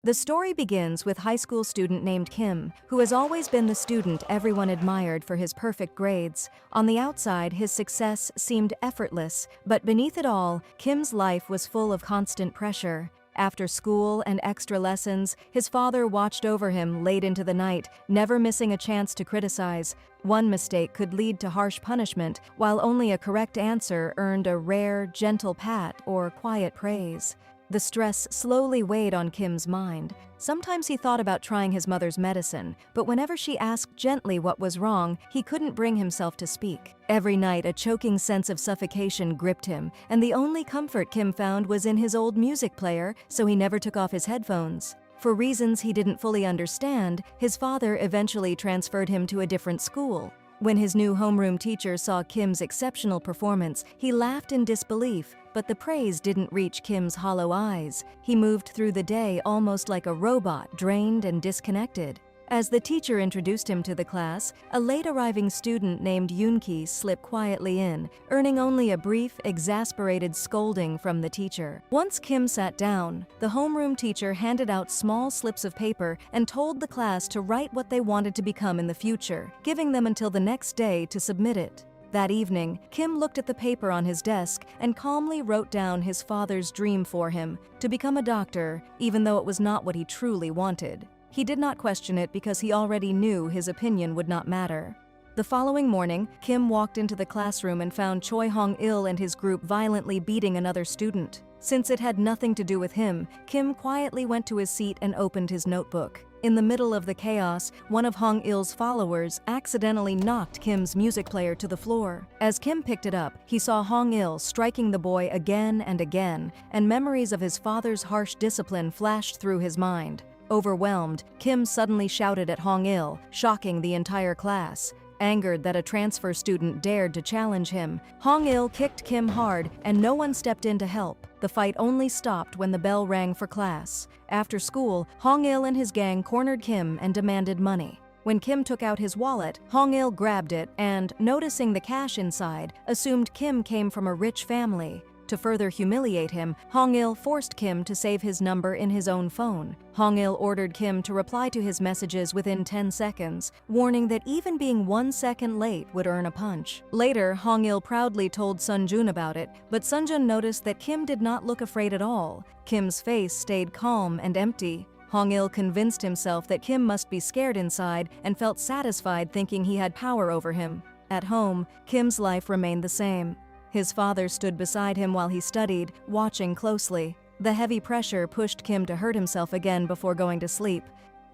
The story begins with high school student named Kim, who has always been the student everyone admired for his perfect grades. On the outside, his success seemed effortless, but beneath it all, Kim's life was full of constant pressure. After school and extra lessons, his father watched over him late into the night, never missing a chance to criticize. One mistake could lead to harsh punishment, while only a correct answer earned a rare, gentle pat or quiet praise. The stress slowly weighed on Kim's mind. Sometimes he thought about trying his mother's medicine, but whenever she asked gently what was wrong, he couldn't bring himself to speak. Every night, a choking sense of suffocation gripped him, and the only comfort Kim found was in his old music player, so he never took off his headphones. For reasons he didn't fully understand, his father eventually transferred him to a different school. When his new homeroom teacher saw Kim's exceptional performance, he laughed in disbelief, but the praise didn't reach Kim's hollow eyes. He moved through the day almost like a robot, drained and disconnected. As the teacher introduced him to the class, a late-arriving student named Yoonki slipped quietly in, earning only a brief, exasperated scolding from the teacher. Once Kim sat down, the homeroom teacher handed out small slips of paper and told the class to write what they wanted to become in the future, giving them until the next day to submit it. That evening, Kim looked at the paper on his desk and calmly wrote down his father's dream for him, to become a doctor, even though it was not what he truly wanted. He did not question it because he already knew his opinion would not matter. The following morning, Kim walked into the classroom and found Choi Hong-il and his group violently beating another student. Since it had nothing to do with him, Kim quietly went to his seat and opened his notebook. In the middle of the chaos, one of Hong-il's followers accidentally knocked Kim's music player to the floor. As Kim picked it up, he saw Hong-il striking the boy again and again, and memories of his father's harsh discipline flashed through his mind. Overwhelmed, Kim suddenly shouted at Hong-il, shocking the entire class. Angered that a transfer student dared to challenge him, Hong-il kicked Kim hard and no one stepped in to help. The fight only stopped when the bell rang for class. After school, Hong-il and his gang cornered Kim and demanded money. When Kim took out his wallet, Hong-il grabbed it and, noticing the cash inside, assumed Kim came from a rich family. To further humiliate him, Hong-il forced Kim to save his number in his own phone. Hong-il ordered Kim to reply to his messages within 10 seconds, warning that even being 1 second late would earn a punch. Later, Hong-il proudly told Sunjun about it, but Sunjun noticed that Kim did not look afraid at all. Kim's face stayed calm and empty. Hong-il convinced himself that Kim must be scared inside and felt satisfied thinking he had power over him. At home, Kim's life remained the same. His father stood beside him while he studied, watching closely. The heavy pressure pushed Kim to hurt himself again before going to sleep.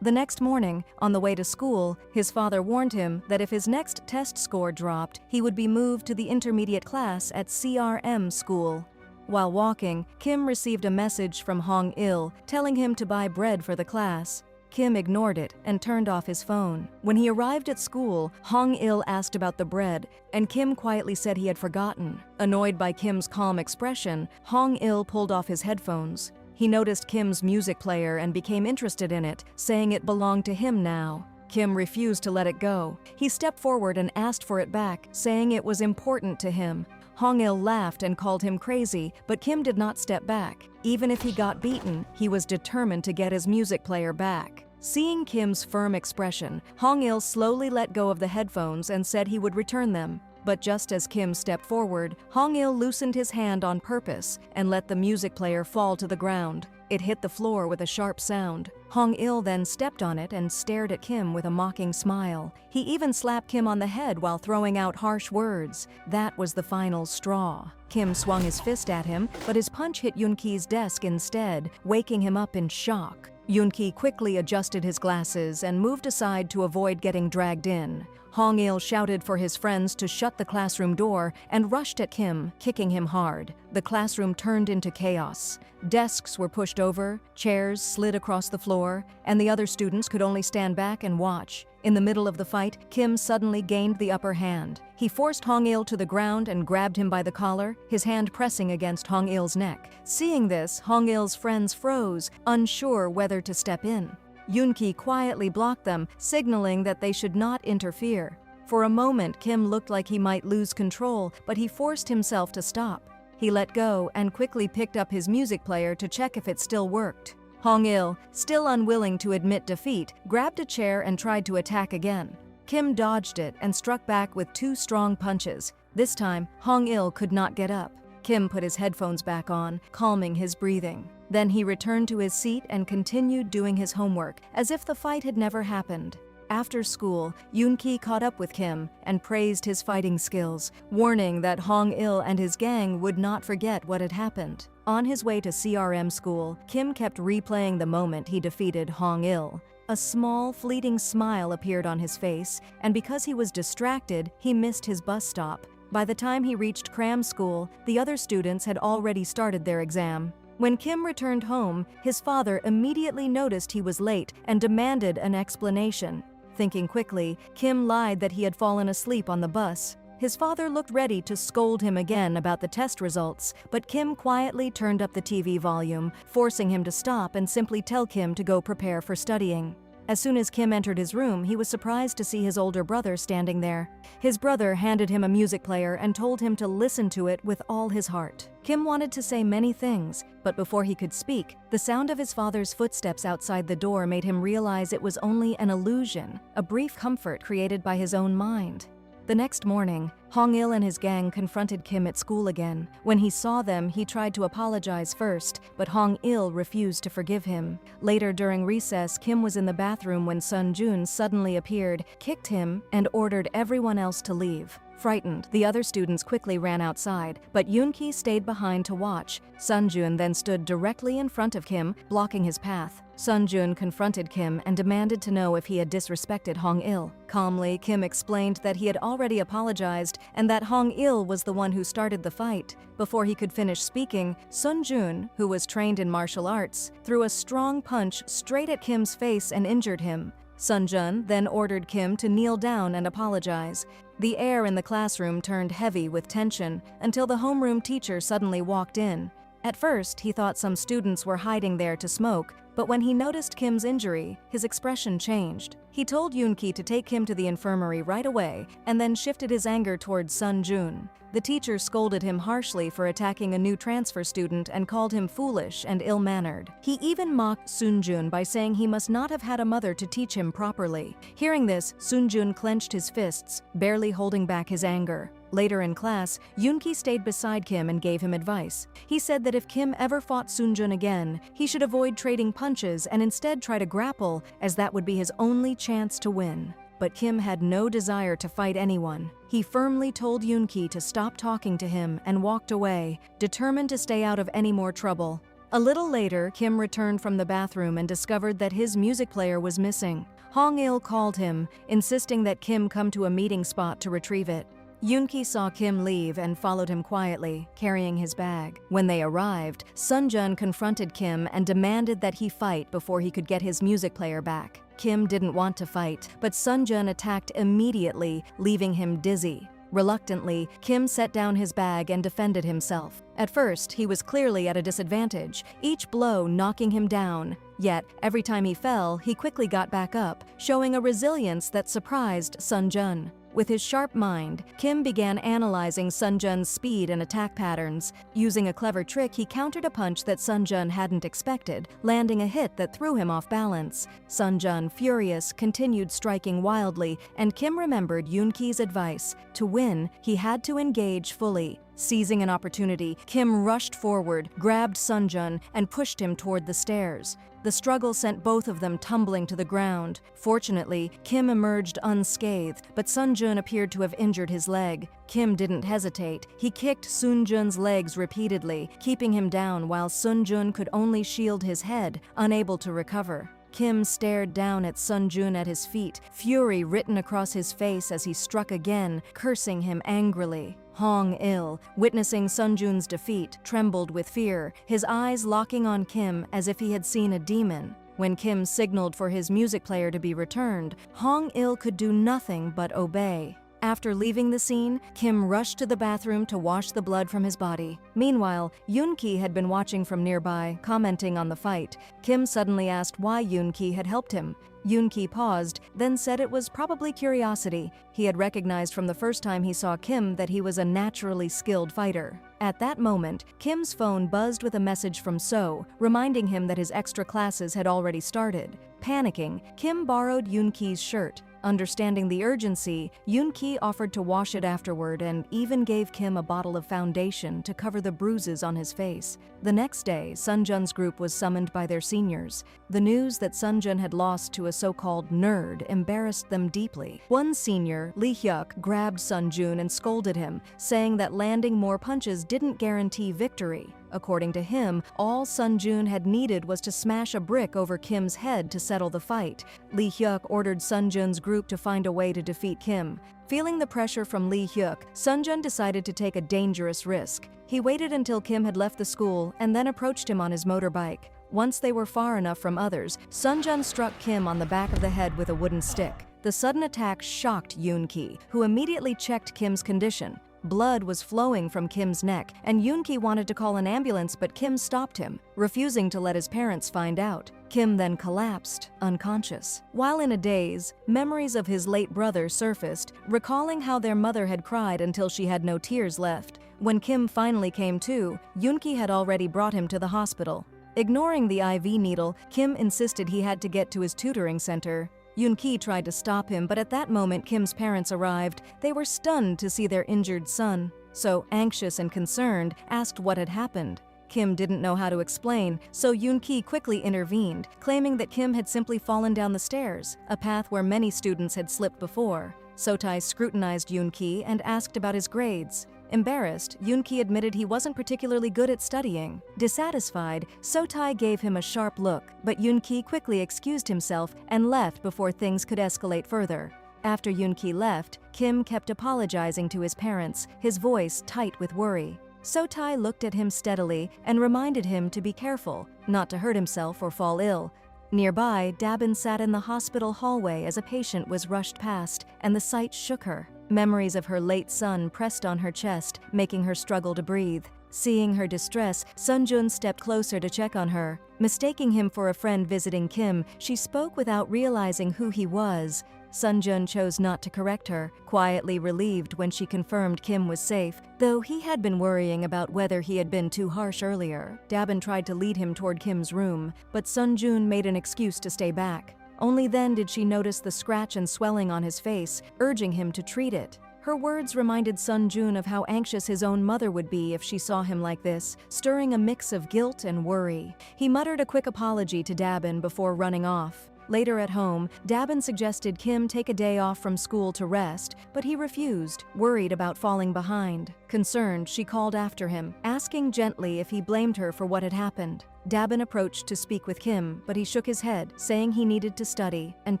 The next morning, on the way to school, his father warned him that if his next test score dropped, he would be moved to the intermediate class at CRM school. While walking, Kim received a message from Hong-il telling him to buy bread for the class. Kim ignored it and turned off his phone. When he arrived at school, Hong-il asked about the bread, and Kim quietly said he had forgotten. Annoyed by Kim's calm expression, Hong-il pulled off his headphones. He noticed Kim's music player and became interested in it, saying it belonged to him now. Kim refused to let it go. He stepped forward and asked for it back, saying it was important to him. Hong-il laughed and called him crazy, but Kim did not step back. Even if he got beaten, he was determined to get his music player back. Seeing Kim's firm expression, Hong-il slowly let go of the headphones and said he would return them. But just as Kim stepped forward, Hong-il loosened his hand on purpose and let the music player fall to the ground. It hit the floor with a sharp sound. Hong-il then stepped on it and stared at Kim with a mocking smile. He even slapped Kim on the head while throwing out harsh words. That was the final straw. Kim swung his fist at him, but his punch hit Yoonki's desk instead, waking him up in shock. Yoonki quickly adjusted his glasses and moved aside to avoid getting dragged in. Hong-il shouted for his friends to shut the classroom door and rushed at Kim, kicking him hard. The classroom turned into chaos. Desks were pushed over, chairs slid across the floor, and the other students could only stand back and watch. In the middle of the fight, Kim suddenly gained the upper hand. He forced Hong-il to the ground and grabbed him by the collar, his hand pressing against Hong-il's neck. Seeing this, Hong-il's friends froze, unsure whether to step in. Yoonki quietly blocked them, signaling that they should not interfere. For a moment, Kim looked like he might lose control, but he forced himself to stop. He let go and quickly picked up his music player to check if it still worked. Hong-il, still unwilling to admit defeat, grabbed a chair and tried to attack again. Kim dodged it and struck back with 2 strong punches. This time, Hong-il could not get up. Kim put his headphones back on, calming his breathing. Then he returned to his seat and continued doing his homework, as if the fight had never happened. After school, Yoon-ki caught up with Kim and praised his fighting skills, warning that Hong-il and his gang would not forget what had happened. On his way to CRM school, Kim kept replaying the moment he defeated Hong-il. A small, fleeting smile appeared on his face, and because he was distracted, he missed his bus stop. By the time he reached cram school, the other students had already started their exam. When Kim returned home, his father immediately noticed he was late and demanded an explanation. Thinking quickly, Kim lied that he had fallen asleep on the bus. His father looked ready to scold him again about the test results, but Kim quietly turned up the TV volume, forcing him to stop and simply tell Kim to go prepare for studying. As soon as Kim entered his room, he was surprised to see his older brother standing there. His brother handed him a music player and told him to listen to it with all his heart. Kim wanted to say many things, but before he could speak, the sound of his father's footsteps outside the door made him realize it was only an illusion, a brief comfort created by his own mind. The next morning, Hong-il and his gang confronted Kim at school again. When he saw them, he tried to apologize first, but Hong-il refused to forgive him. Later during recess, Kim was in the bathroom when Sun-jun suddenly appeared, kicked him, and ordered everyone else to leave. Frightened, the other students quickly ran outside, but Yoon-ki stayed behind to watch. Sun-jun then stood directly in front of Kim, blocking his path. Sun-jun confronted Kim and demanded to know if he had disrespected Hong-il. Calmly, Kim explained that he had already apologized and that Hong-il was the one who started the fight. Before he could finish speaking, Sun-jun, who was trained in martial arts, threw a strong punch straight at Kim's face and injured him. Sun-jun then ordered Kim to kneel down and apologize. The air in the classroom turned heavy with tension until the homeroom teacher suddenly walked in. At first, he thought some students were hiding there to smoke, but when he noticed Kim's injury, his expression changed. He told Yoon-ki to take Kim to the infirmary right away and then shifted his anger towards Sun-jun. The teacher scolded him harshly for attacking a new transfer student and called him foolish and ill-mannered. He even mocked Sun-jun by saying he must not have had a mother to teach him properly. Hearing this, Sun-jun clenched his fists, barely holding back his anger. Later in class, Yoon-ki stayed beside Kim and gave him advice. He said that if Kim ever fought Sun-jun again, he should avoid trading punches and instead try to grapple, as that would be his only chance to win. But Kim had no desire to fight anyone. He firmly told Yoon-ki to stop talking to him and walked away, determined to stay out of any more trouble. A little later, Kim returned from the bathroom and discovered that his music player was missing. Hong-il called him, insisting that Kim come to a meeting spot to retrieve it. Yoon-ki saw Kim leave and followed him quietly, carrying his bag. When they arrived, Sun-jun confronted Kim and demanded that he fight before he could get his music player back. Kim didn't want to fight, but Sun-jun attacked immediately, leaving him dizzy. Reluctantly, Kim set down his bag and defended himself. At first, he was clearly at a disadvantage, each blow knocking him down. Yet, every time he fell, he quickly got back up, showing a resilience that surprised Sun-jun. With his sharp mind, Kim began analyzing Sun-jun's speed and attack patterns. Using a clever trick, he countered a punch that Sun-jun hadn't expected, landing a hit that threw him off balance. Sun-jun, furious, continued striking wildly, and Kim remembered Yoon-ki's advice. To win, he had to engage fully. Seizing an opportunity, Kim rushed forward, grabbed Sun-jun, and pushed him toward the stairs. The struggle sent both of them tumbling to the ground. Fortunately, Kim emerged unscathed, but Sun-jun appeared to have injured his leg. Kim didn't hesitate. He kicked Sun-jun's legs repeatedly, keeping him down while Sun-jun could only shield his head, unable to recover. Kim stared down at Sun-jun at his feet, fury written across his face as he struck again, cursing him angrily. Hong-il, witnessing Sun-jun's defeat, trembled with fear, his eyes locking on Kim as if he had seen a demon. When Kim signaled for his music player to be returned, Hong-il could do nothing but obey. After leaving the scene, Kim rushed to the bathroom to wash the blood from his body. Meanwhile, Yoon-ki had been watching from nearby, commenting on the fight. Kim suddenly asked why Yoon-ki had helped him. Yoon-ki paused, then said it was probably curiosity. He had recognized from the first time he saw Kim that he was a naturally skilled fighter. At that moment, Kim's phone buzzed with a message from So, reminding him that his extra classes had already started. Panicking, Kim borrowed Yoon-ki's shirt. Understanding the urgency, Yoon-ki offered to wash it afterward and even gave Kim a bottle of foundation to cover the bruises on his face. The next day, Sunjun's group was summoned by their seniors. The news that Sunjun had lost to a so-called nerd embarrassed them deeply. One senior, Lee Hyuk, grabbed Sunjun and scolded him, saying that landing more punches didn't guarantee victory. According to him, all Sunjun had needed was to smash a brick over Kim's head to settle the fight. Lee Hyuk ordered Sunjun's group to find a way to defeat Kim. Feeling the pressure from Lee Hyuk, Sunjun decided to take a dangerous risk. He waited until Kim had left the school and then approached him on his motorbike. Once they were far enough from others, Sunjun struck Kim on the back of the head with a wooden stick. The sudden attack shocked Yoon-ki, who immediately checked Kim's condition. Blood was flowing from Kim's neck, and Yoon-ki wanted to call an ambulance, but Kim stopped him, refusing to let his parents find out. Kim then collapsed, unconscious. While in a daze, memories of his late brother surfaced, recalling how their mother had cried until she had no tears left. When Kim finally came to, Yoon-ki had already brought him to the hospital. Ignoring the IV needle, Kim insisted he had to get to his tutoring center. Yoon-ki tried to stop him, but at that moment Kim's parents arrived. They were stunned to see their injured son. So, anxious and concerned, asked what had happened. Kim didn't know how to explain, so Yoon-ki quickly intervened, claiming that Kim had simply fallen down the stairs, a path where many students had slipped before. So-tae scrutinized Yoon-ki and asked about his grades. Embarrassed, Yoon-ki admitted he wasn't particularly good at studying. Dissatisfied, So-tae gave him a sharp look, but Yoon-ki quickly excused himself and left before things could escalate further. After Yoon-ki left, Kim kept apologizing to his parents, his voice tight with worry. So-tae looked at him steadily and reminded him to be careful, not to hurt himself or fall ill. Nearby, Dabin sat in the hospital hallway as a patient was rushed past, and the sight shook her. Memories of her late son pressed on her chest, making her struggle to breathe. Seeing her distress, Sunjun stepped closer to check on her. Mistaking him for a friend visiting Kim, she spoke without realizing who he was. Sunjun chose not to correct her, quietly relieved when she confirmed Kim was safe, though he had been worrying about whether he had been too harsh earlier. Dabin tried to lead him toward Kim's room, but Sunjun made an excuse to stay back. Only then did she notice the scratch and swelling on his face, urging him to treat it. Her words reminded Sunjun of how anxious his own mother would be if she saw him like this, stirring a mix of guilt and worry. He muttered a quick apology to Dabin before running off. Later at home, Dabin suggested Kim take a day off from school to rest, but he refused, worried about falling behind. Concerned, she called after him, asking gently if he blamed her for what had happened. Dabin approached to speak with Kim, but he shook his head, saying he needed to study, and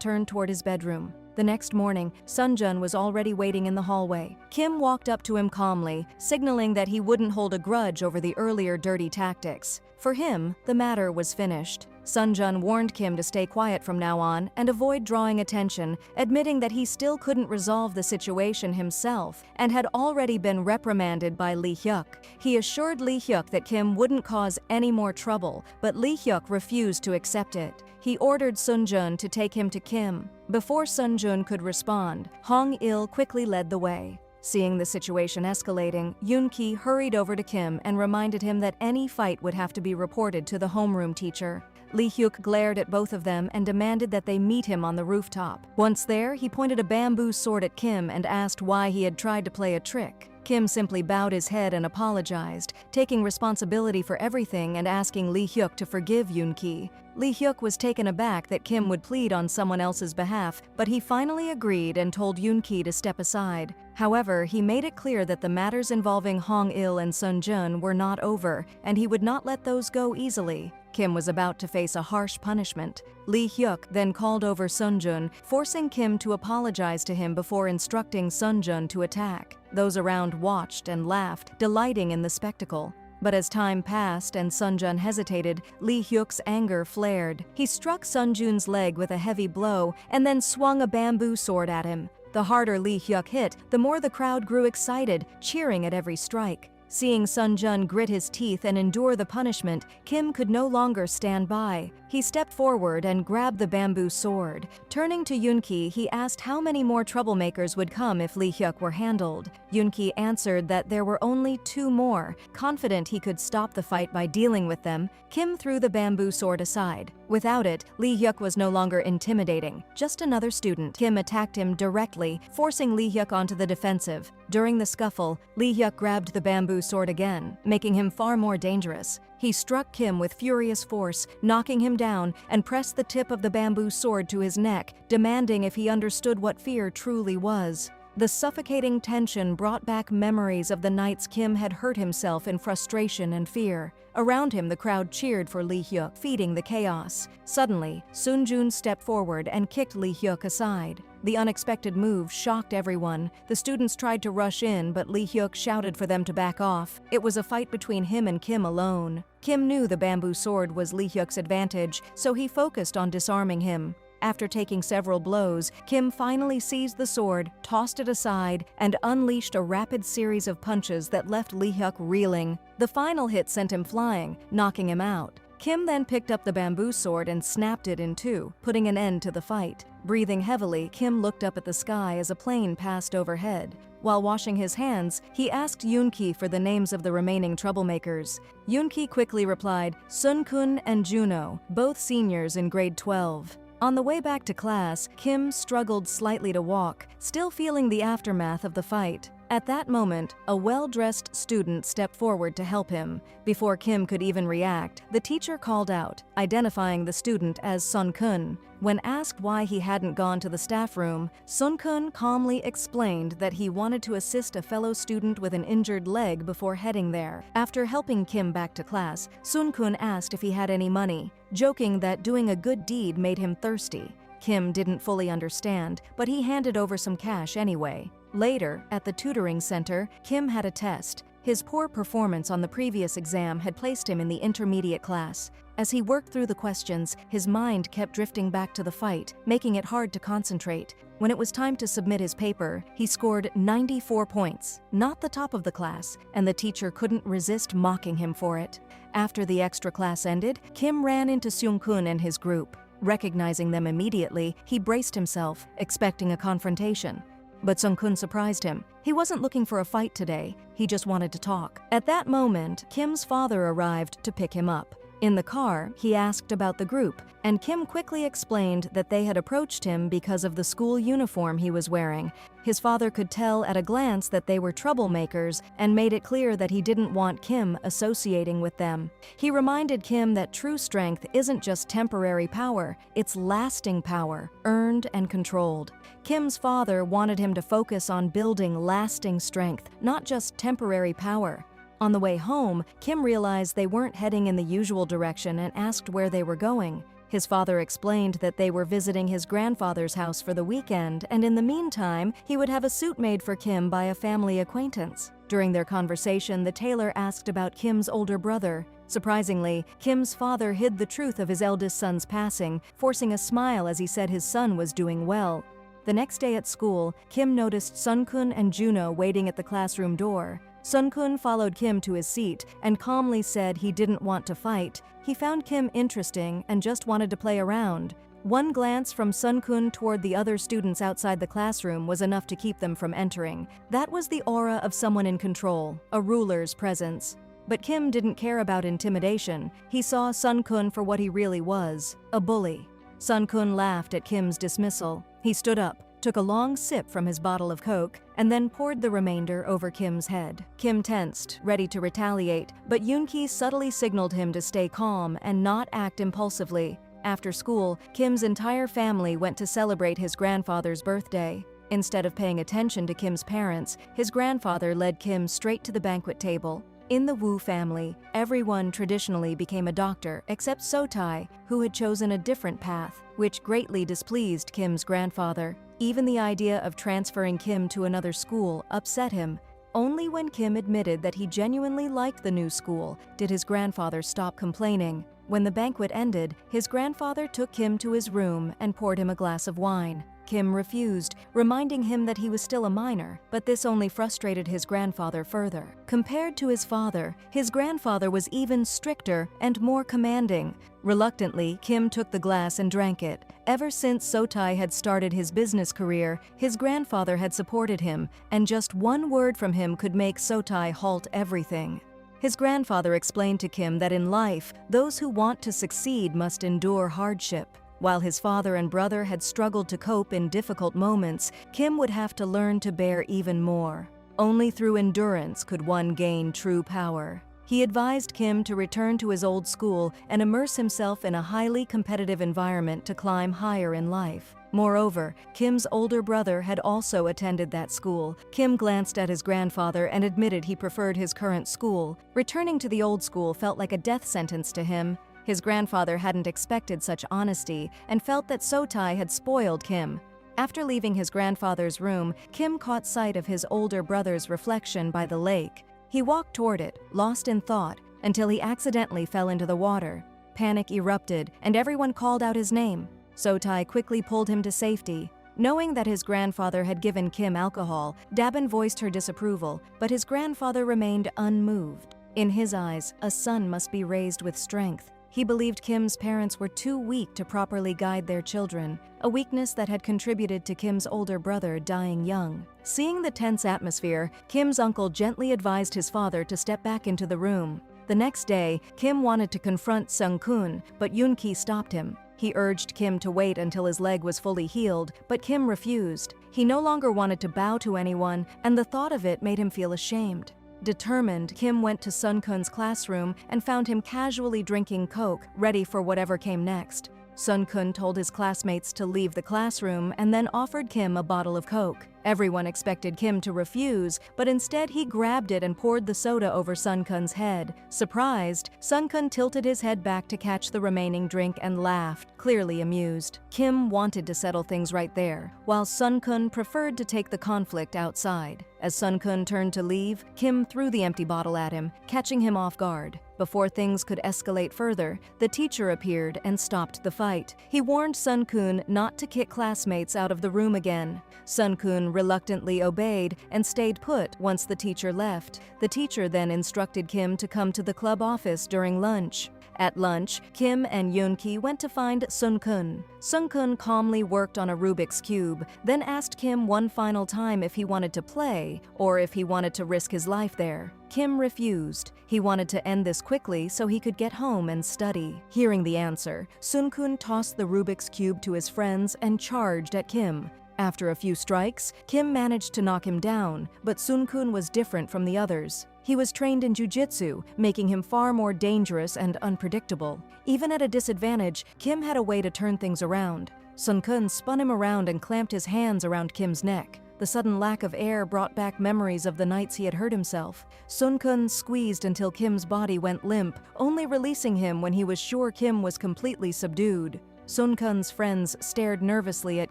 turned toward his bedroom. The next morning, Sunjun was already waiting in the hallway. Kim walked up to him calmly, signaling that he wouldn't hold a grudge over the earlier dirty tactics. For him, the matter was finished. Sunjun warned Kim to stay quiet from now on and avoid drawing attention, admitting that he still couldn't resolve the situation himself and had already been reprimanded by Lee Hyuk. He assured Lee Hyuk that Kim wouldn't cause any more trouble, but Lee Hyuk refused to accept it. He ordered Sunjun to take him to Kim. Before Sunjun could respond, Hong Il quickly led the way. Seeing the situation escalating, Yoon-ki hurried over to Kim and reminded him that any fight would have to be reported to the homeroom teacher. Lee Hyuk glared at both of them and demanded that they meet him on the rooftop. Once there, he pointed a bamboo sword at Kim and asked why he had tried to play a trick. Kim simply bowed his head and apologized, taking responsibility for everything and asking Lee Hyuk to forgive Yoon-ki. Lee Hyuk was taken aback that Kim would plead on someone else's behalf, but he finally agreed and told Yoon-ki to step aside. However, he made it clear that the matters involving Hong Il and Sunjun were not over, and he would not let those go easily. Kim was about to face a harsh punishment. Lee Hyuk then called over Sunjun, forcing Kim to apologize to him before instructing Sunjun to attack. Those around watched and laughed, delighting in the spectacle. But as time passed and Sunjun hesitated, Lee Hyuk's anger flared. He struck Sunjun's leg with a heavy blow and then swung a bamboo sword at him. The harder Lee Hyuk hit, the more the crowd grew excited, cheering at every strike. Seeing Sun Jun grit his teeth and endure the punishment, Kim could no longer stand by. He stepped forward and grabbed the bamboo sword. Turning to Yoon-ki, he asked how many more troublemakers would come if Lee Hyuk were handled. Yoon-ki answered that there were only 2 more. Confident he could stop the fight by dealing with them, Kim threw the bamboo sword aside. Without it, Lee Hyuk was no longer intimidating, just another student. Kim attacked him directly, forcing Lee Hyuk onto the defensive. During the scuffle, Lee Hyuk grabbed the bamboo sword again, making him far more dangerous. He struck Kim with furious force, knocking him down, and pressed the tip of the bamboo sword to his neck, demanding if he understood what fear truly was. The suffocating tension brought back memories of the nights Kim had hurt himself in frustration and fear. Around him, the crowd cheered for Lee Hyuk, feeding the chaos. Suddenly, Sun Jun stepped forward and kicked Lee Hyuk aside. The unexpected move shocked everyone. The students tried to rush in, but Lee Hyuk shouted for them to back off. It was a fight between him and Kim alone. Kim knew the bamboo sword was Lee Hyuk's advantage, so he focused on disarming him. After taking several blows, Kim finally seized the sword, tossed it aside, and unleashed a rapid series of punches that left Lee Hyuk reeling. The final hit sent him flying, knocking him out. Kim then picked up the bamboo sword and snapped it in 2, putting an end to the fight. Breathing heavily, Kim looked up at the sky as a plane passed overhead. While washing his hands, he asked Yoon-ki for the names of the remaining troublemakers. Yoon-ki quickly replied, Sun-kun and Juno, both seniors in grade 12. On the way back to class, Kim struggled slightly to walk, still feeling the aftermath of the fight. At that moment, a well-dressed student stepped forward to help him. Before Kim could even react, the teacher called out, identifying the student as Sun-kun. When asked why he hadn't gone to the staff room, Sun-kun calmly explained that he wanted to assist a fellow student with an injured leg before heading there. After helping Kim back to class, Sun-kun asked if he had any money, joking that doing a good deed made him thirsty. Kim didn't fully understand, but he handed over some cash anyway. Later, at the tutoring center, Kim had a test. His poor performance on the previous exam had placed him in the intermediate class. As he worked through the questions, his mind kept drifting back to the fight, making it hard to concentrate. When it was time to submit his paper, he scored 94 points, not the top of the class, and the teacher couldn't resist mocking him for it. After the extra class ended, Kim ran into Seung-kun and his group. Recognizing them immediately, he braced himself, expecting a confrontation. But Seung-kun surprised him. He wasn't looking for a fight today, he just wanted to talk. At that moment, Kim's father arrived to pick him up. In the car, he asked about the group, and Kim quickly explained that they had approached him because of the school uniform he was wearing. His father could tell at a glance that they were troublemakers and made it clear that he didn't want Kim associating with them. He reminded Kim that true strength isn't just temporary power, it's lasting power, earned and controlled. Kim's father wanted him to focus on building lasting strength, not just temporary power. On the way home, Kim realized they weren't heading in the usual direction and asked where they were going. His father explained that they were visiting his grandfather's house for the weekend, and in the meantime, he would have a suit made for Kim by a family acquaintance. During their conversation, the tailor asked about Kim's older brother. Surprisingly, Kim's father hid the truth of his eldest son's passing, forcing a smile as he said his son was doing well. The next day at school, Kim noticed Sun-kun and Juno waiting at the classroom door. Sun-kun followed Kim to his seat and calmly said he didn't want to fight. He found Kim interesting and just wanted to play around. One glance from Sun-kun toward the other students outside the classroom was enough to keep them from entering. That was the aura of someone in control, a ruler's presence. But Kim didn't care about intimidation. He saw Sun-kun for what he really was, a bully. Sun-kun laughed at Kim's dismissal. He stood up, took a long sip from his bottle of Coke, and then poured the remainder over Kim's head. Kim tensed, ready to retaliate, but Yoon-ki subtly signaled him to stay calm and not act impulsively. After school, Kim's entire family went to celebrate his grandfather's birthday. Instead of paying attention to Kim's parents, his grandfather led Kim straight to the banquet table. In the Wu family, everyone traditionally became a doctor except So-tae, who had chosen a different path, which greatly displeased Kim's grandfather. Even the idea of transferring Kim to another school upset him. Only when Kim admitted that he genuinely liked the new school did his grandfather stop complaining. When the banquet ended, his grandfather took Kim to his room and poured him a glass of wine. Kim refused, reminding him that he was still a minor, but this only frustrated his grandfather further. Compared to his father, his grandfather was even stricter and more commanding. Reluctantly, Kim took the glass and drank it. Ever since Sotai had started his business career, his grandfather had supported him, and just one word from him could make Sotai halt everything. His grandfather explained to Kim that in life, those who want to succeed must endure hardship. While his father and brother had struggled to cope in difficult moments, Kim would have to learn to bear even more. Only through endurance could one gain true power. He advised Kim to return to his old school and immerse himself in a highly competitive environment to climb higher in life. Moreover, Kim's older brother had also attended that school. Kim glanced at his grandfather and admitted he preferred his current school. Returning to the old school felt like a death sentence to him. His grandfather hadn't expected such honesty and felt that Sotai had spoiled Kim. After leaving his grandfather's room, Kim caught sight of his older brother's reflection by the lake. He walked toward it, lost in thought, until he accidentally fell into the water. Panic erupted, and everyone called out his name. Sotai quickly pulled him to safety. Knowing that his grandfather had given Kim alcohol, Dabin voiced her disapproval, but his grandfather remained unmoved. In his eyes, a son must be raised with strength. He believed Kim's parents were too weak to properly guide their children, a weakness that had contributed to Kim's older brother dying young. Seeing the tense atmosphere, Kim's uncle gently advised his father to step back into the room. The next day, Kim wanted to confront Sung-kun, but Yoon-ki stopped him. He urged Kim to wait until his leg was fully healed, but Kim refused. He no longer wanted to bow to anyone, and the thought of it made him feel ashamed. Determined, Kim went to Sun-kun's classroom and found him casually drinking Coke, ready for whatever came next. Sun-kun told his classmates to leave the classroom and then offered Kim a bottle of Coke. Everyone expected Kim to refuse, but instead he grabbed it and poured the soda over Sun-kun's head. Surprised, Sun-kun tilted his head back to catch the remaining drink and laughed, clearly amused. Kim wanted to settle things right there, while Sun-kun preferred to take the conflict outside. As Sun-kun turned to leave, Kim threw the empty bottle at him, catching him off guard. Before things could escalate further, the teacher appeared and stopped the fight. He warned Sun-kun not to kick classmates out of the room again. Sun-kun reluctantly obeyed and stayed put once the teacher left. The teacher then instructed Kim to come to the club office during lunch. At lunch, Kim and Yoon-ki went to find Sun-kun. Sun-kun calmly worked on a Rubik's Cube, then asked Kim one final time if he wanted to play or if he wanted to risk his life there. Kim refused. He wanted to end this quickly so he could get home and study. Hearing the answer, Sun-kun tossed the Rubik's Cube to his friends and charged at Kim. After a few strikes, Kim managed to knock him down, but Sun-kun was different from the others. He was trained in jiu-jitsu, making him far more dangerous and unpredictable. Even at a disadvantage, Kim had a way to turn things around. Sun-kun spun him around and clamped his hands around Kim's neck. The sudden lack of air brought back memories of the nights he had hurt himself. Sun-kun squeezed until Kim's body went limp, only releasing him when he was sure Kim was completely subdued. Sun-kun's friends stared nervously at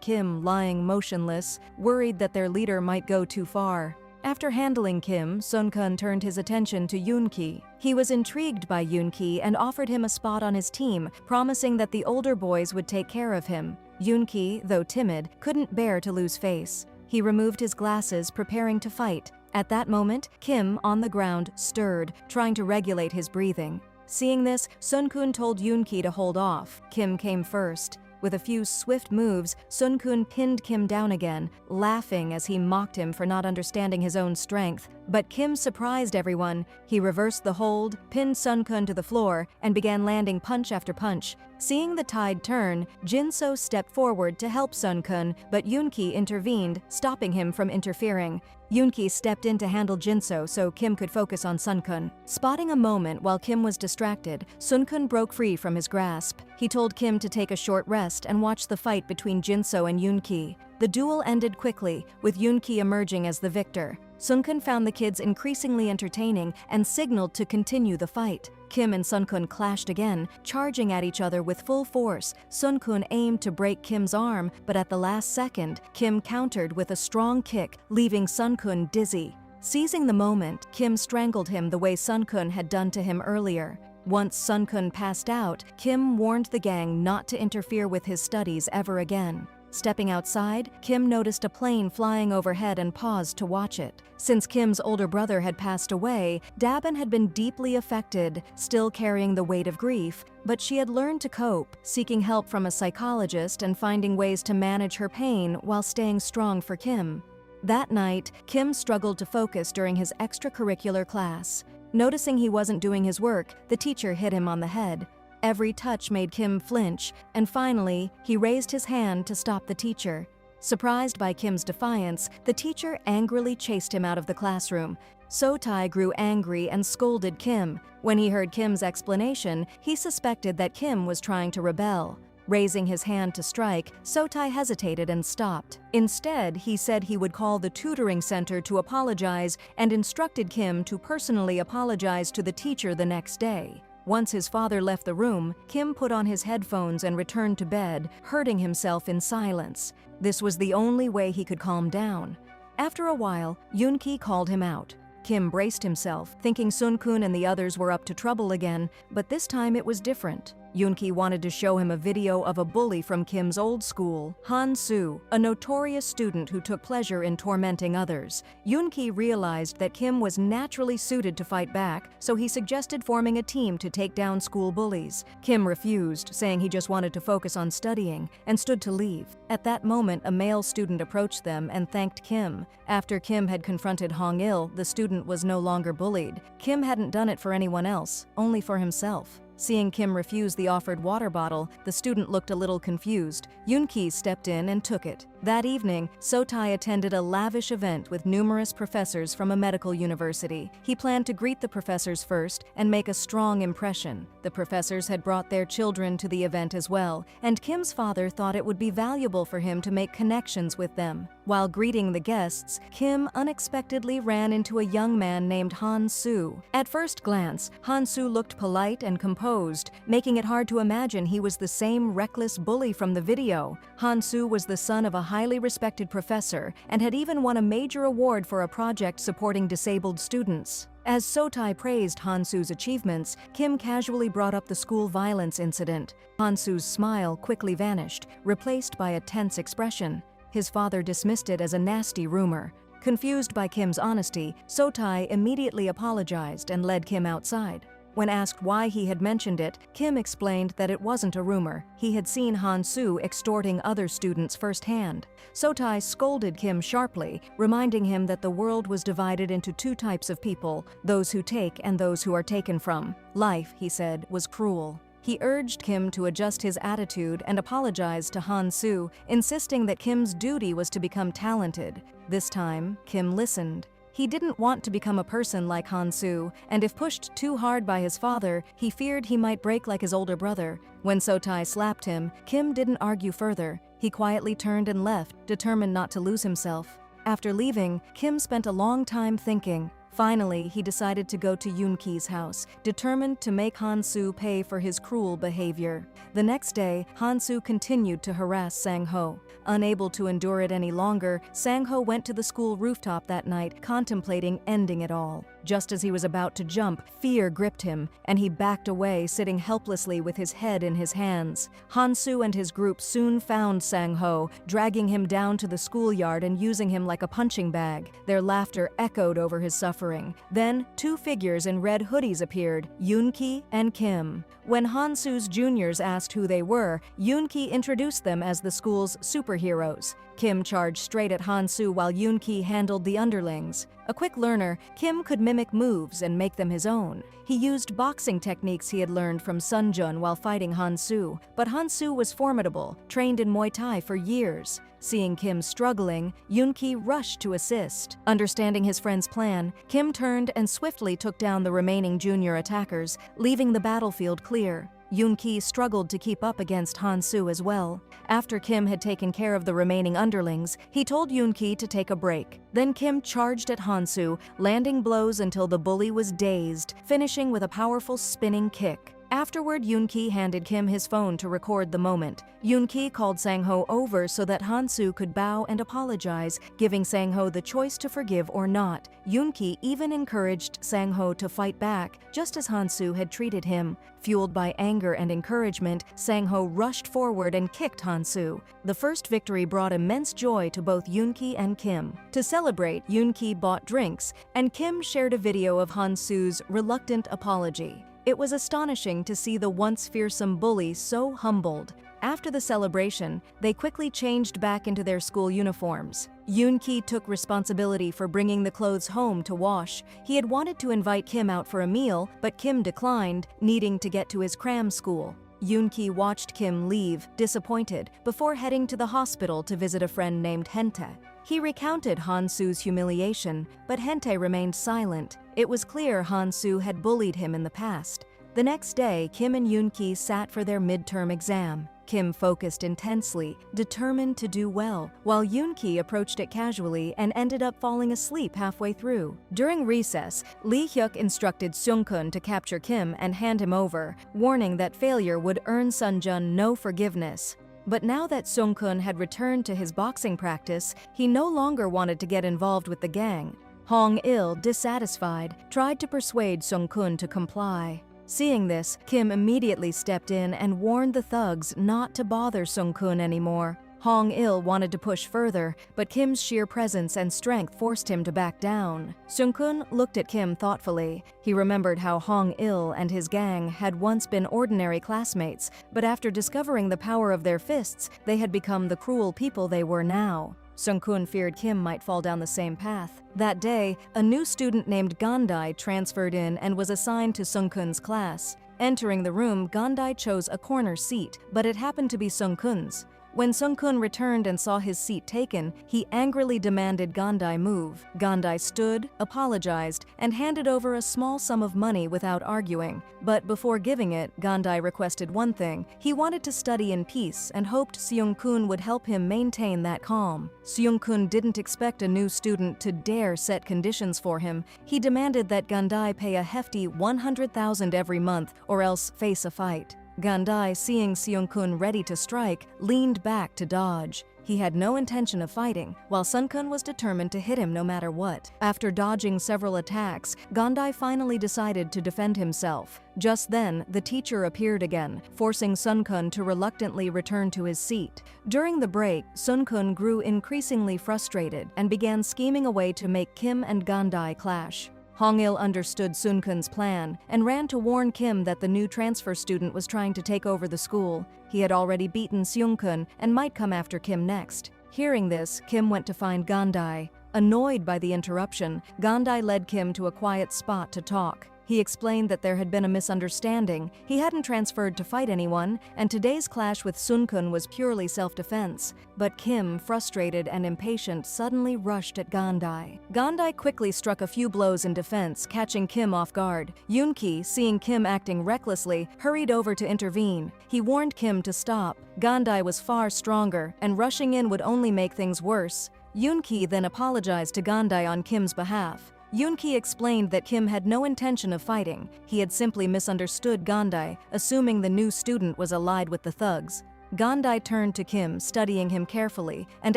Kim lying motionless, worried that their leader might go too far. After handling Kim, Sun-kun turned his attention to Yoon-ki. He was intrigued by Yoon-ki and offered him a spot on his team, promising that the older boys would take care of him. Yoon-ki, though timid, couldn't bear to lose face. He removed his glasses, preparing to fight. At that moment, Kim, on the ground, stirred, trying to regulate his breathing. Seeing this, Sun-kun told Yoon-ki to hold off. Kim came first. With a few swift moves, Sun-kun pinned Kim down again, laughing as he mocked him for not understanding his own strength. But Kim surprised everyone. He reversed the hold, pinned Sun-kun to the floor, and began landing punch after punch. Seeing the tide turn, Jin-so stepped forward to help Sun-kun, but Yoon-ki intervened, stopping him from interfering. Yoon-ki stepped in to handle Jin-so so Kim could focus on Sun-kun. Spotting a moment while Kim was distracted, Sun-kun broke free from his grasp. He told Kim to take a short rest and watch the fight between Jin-so and Yoon-ki. The duel ended quickly, with Yoon-ki emerging as the victor. Sun-kun found the kids increasingly entertaining and signaled to continue the fight. Kim and Sun-kun clashed again, charging at each other with full force. Sun-kun aimed to break Kim's arm, but at the last second, Kim countered with a strong kick, leaving Sun-kun dizzy. Seizing the moment, Kim strangled him the way Sun-kun had done to him earlier. Once Sun-kun passed out, Kim warned the gang not to interfere with his studies ever again. Stepping outside, Kim noticed a plane flying overhead and paused to watch it. Since Kim's older brother had passed away, Dabin had been deeply affected, still carrying the weight of grief, but she had learned to cope, seeking help from a psychologist and finding ways to manage her pain while staying strong for Kim. That night, Kim struggled to focus during his extracurricular class. Noticing he wasn't doing his work, the teacher hit him on the head. Every touch made Kim flinch, and finally, he raised his hand to stop the teacher. Surprised by Kim's defiance, the teacher angrily chased him out of the classroom. So-tae grew angry and scolded Kim. When he heard Kim's explanation, he suspected that Kim was trying to rebel. Raising his hand to strike, So-tae hesitated and stopped. Instead, he said he would call the tutoring center to apologize and instructed Kim to personally apologize to the teacher the next day. Once his father left the room, Kim put on his headphones and returned to bed, hurting himself in silence. This was the only way he could calm down. After a while, Yoon-ki called him out. Kim braced himself, thinking Sun-kun and the others were up to trouble again, but this time it was different. Yoon-ki wanted to show him a video of a bully from Kim's old school, Han-soo, a notorious student who took pleasure in tormenting others. Yoon-ki realized that Kim was naturally suited to fight back, so he suggested forming a team to take down school bullies. Kim refused, saying he just wanted to focus on studying, and stood to leave. At that moment, a male student approached them and thanked Kim. After Kim had confronted Hong-il, the student was no longer bullied. Kim hadn't done it for anyone else, only for himself. Seeing Kim refuse the offered water bottle, the student looked a little confused. Yoon-ki stepped in and took it. That evening, So-tae attended a lavish event with numerous professors from a medical university. He planned to greet the professors first and make a strong impression. The professors had brought their children to the event as well, and Kim's father thought it would be valuable for him to make connections with them. While greeting the guests, Kim unexpectedly ran into a young man named Han-soo. At first glance, Han-soo looked polite and composed, making it hard to imagine he was the same reckless bully from the video. Han-soo was the son of a highly respected professor and had even won a major award for a project supporting disabled students. As So-tae praised Han-soo's achievements, Kim casually brought up the school violence incident. Han-soo's smile quickly vanished, replaced by a tense expression. His father dismissed it as a nasty rumor. Confused by Kim's honesty, So-tae immediately apologized and led Kim outside. When asked why he had mentioned it, Kim explained that it wasn't a rumor. He had seen Han-soo extorting other students firsthand. So-tae scolded Kim sharply, reminding him that the world was divided into two types of people, those who take and those who are taken from. Life, he said, was cruel. He urged Kim to adjust his attitude and apologize to Han-soo, insisting that Kim's duty was to become talented. This time, Kim listened. He didn't want to become a person like Han-soo, and if pushed too hard by his father, he feared he might break like his older brother. When So-tae slapped him, Kim didn't argue further. He quietly turned and left, determined not to lose himself. After leaving, Kim spent a long time thinking. Finally, he decided to go to Yoon-ki's house, determined to make Han-soo pay for his cruel behavior. The next day, Han-soo continued to harass Sang-ho. Unable to endure it any longer, Sang-ho went to the school rooftop that night, contemplating ending it all. Just as he was about to jump, fear gripped him, and he backed away, sitting helplessly with his head in his hands. Han-soo and his group soon found Sang-ho, dragging him down to the schoolyard and using him like a punching bag. Their laughter echoed over his suffering. Then, two figures in red hoodies appeared, Yoon-ki and Kim. When Han-soo's juniors asked who they were, Yoon-ki introduced them as the school's superheroes. Kim charged straight at Han-soo while Yoon-ki handled the underlings. A quick learner, Kim could mimic moves and make them his own. He used boxing techniques he had learned from Sunjun while fighting Han-soo, but Han-soo was formidable, trained in Muay Thai for years. Seeing Kim struggling, Yoon-ki rushed to assist. Understanding his friend's plan, Kim turned and swiftly took down the remaining junior attackers, leaving the battlefield clear. Yoon-ki struggled to keep up against Han-soo as well. After Kim had taken care of the remaining underlings, he told Yoon-ki to take a break. Then Kim charged at Han-soo, landing blows until the bully was dazed, finishing with a powerful spinning kick. Afterward, Yoon-ki handed Kim his phone to record the moment. Yoon-ki called Sang-ho over so that Han-soo could bow and apologize, giving Sang-ho the choice to forgive or not. Yoon-ki even encouraged Sang-ho to fight back, just as Han-soo had treated him. Fueled by anger and encouragement, Sang-ho rushed forward and kicked Han-soo. The first victory brought immense joy to both Yoon-ki and Kim. To celebrate, Yoon-ki bought drinks, and Kim shared a video of Han-soo's reluctant apology. It was astonishing to see the once fearsome bully so humbled. After the celebration, they quickly changed back into their school uniforms. Yoon-ki took responsibility for bringing the clothes home to wash. He had wanted to invite Kim out for a meal, but Kim declined, needing to get to his cram school. Yoon-ki watched Kim leave, disappointed, before heading to the hospital to visit a friend named Hente. He recounted Han-soo's humiliation, but Hente remained silent. It was clear Han-soo had bullied him in the past. The next day, Kim and Yoon-ki sat for their midterm exam. Kim focused intensely, determined to do well, while Yoon-ki approached it casually and ended up falling asleep halfway through. During recess, Lee Hyuk instructed Seung-kun to capture Kim and hand him over, warning that failure would earn Sun-jun no forgiveness. But now that Seung-kun had returned to his boxing practice, he no longer wanted to get involved with the gang. Hong-il, dissatisfied, tried to persuade Seung-kun to comply. Seeing this, Kim immediately stepped in and warned the thugs not to bother Seung-kun anymore. Hong-il wanted to push further, but Kim's sheer presence and strength forced him to back down. Seung-kun looked at Kim thoughtfully. He remembered how Hong-il and his gang had once been ordinary classmates, but after discovering the power of their fists, they had become the cruel people they were now. Seung-kun feared Kim might fall down the same path. That day, a new student named Gandai transferred in and was assigned to Seung-kun's class. Entering the room, Gandai chose a corner seat, but it happened to be Seung-kun's. When Seung-kun returned and saw his seat taken, he angrily demanded Gandai move. Gandai stood, apologized, and handed over a small sum of money without arguing. But before giving it, Gandai requested one thing. He wanted to study in peace and hoped Seung-kun would help him maintain that calm. Seung-kun didn't expect a new student to dare set conditions for him. He demanded that Gandai pay a hefty 100,000 every month or else face a fight. Gandai, seeing Seung-kun ready to strike, leaned back to dodge. He had no intention of fighting, while Seung-kun was determined to hit him no matter what. After dodging several attacks, Gandai finally decided to defend himself. Just then, the teacher appeared again, forcing Seung-kun to reluctantly return to his seat. During the break, Seung-kun grew increasingly frustrated and began scheming a way to make Kim and Gandai clash. Hong-il understood Seung-kun's plan and ran to warn Kim that the new transfer student was trying to take over the school. He had already beaten Seung-kun and might come after Kim next. Hearing this, Kim went to find Gandai. Annoyed by the interruption, Gandai led Kim to a quiet spot to talk. He explained that there had been a misunderstanding. He hadn't transferred to fight anyone, and today's clash with Seung-kun was purely self-defense. But Kim, frustrated and impatient, suddenly rushed at Gandai. Gandai quickly struck a few blows in defense, catching Kim off guard. Yoon-ki, seeing Kim acting recklessly, hurried over to intervene. He warned Kim to stop. Gandai was far stronger, and rushing in would only make things worse. Yoon-ki then apologized to Gandai on Kim's behalf. Yoon-ki explained that Kim had no intention of fighting. He had simply misunderstood Gandai, assuming the new student was allied with the thugs. Gandai turned to Kim, studying him carefully, and